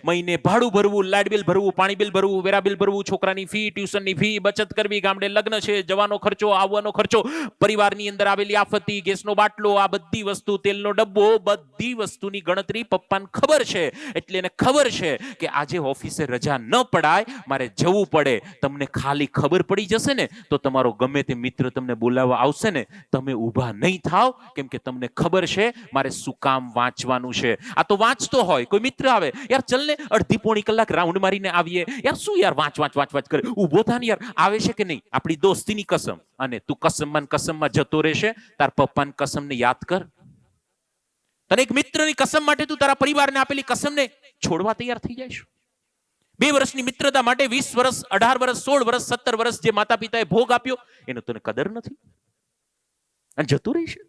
મહિને ભાડું ભરવું, લાઇટ બિલ ભરવું, પાણી બિલ ભરવું, વેરા બિલ ભરવું, છોકરાની ફી, ટ્યુશનની ફી, બચત કરવી, ગામડે લગ્ન છે, જવાનો ખર્ચો, આવવાનો ખર્ચો, પરિવારની અંદર આવેલી આફતી, ગેસનો બાટલો, આ બધી વસ્તુ, તેલનો ડબ્બો, બધી વસ્તુની ગણતરી પપ્પાને ખબર છે. એટલે એને ખબર છે કે આજે ઓફિસે રજા ન પડાય, મારે જવું પડે. તમને ખાલી ખબર પડી જશે ને તો તમારો ગમે તે મિત્ર તમને બોલાવવા આવશે ને, તમે ઊભા નહીં થાવ, કેમ કે તમને ખબર છે મારે શું કામ વાંચવાનું છે. આ તો વાંચતો હોય, કોઈ મિત્ર આવે, યાર ચલ ને અડધી પોણી કલાક રાઉન્ડ મારીને આવીએ, યાર શું યાર વાંચ કરે, ઊભો થા ને યાર, આવે છે કે નહીં, આપણી દોસ્તીની કસમ. અને તું કસમમાં જતો રહેશે, તાર પપ્પાની કસમને યાદ કર. તને એક મિત્રની કસમ માટે તું તારા પરિવારને આપેલી કસમને છોડવા તૈયાર થઈ જઈશ. 2 વર્ષની મિત્રતા માટે 20 વર્ષ, 18 વર્ષ, 16 વર્ષ, 17 વર્ષ જે માતા પિતાએ ભોગ આપ્યો, એનો તને કદર નથી અને જતું રહેશે.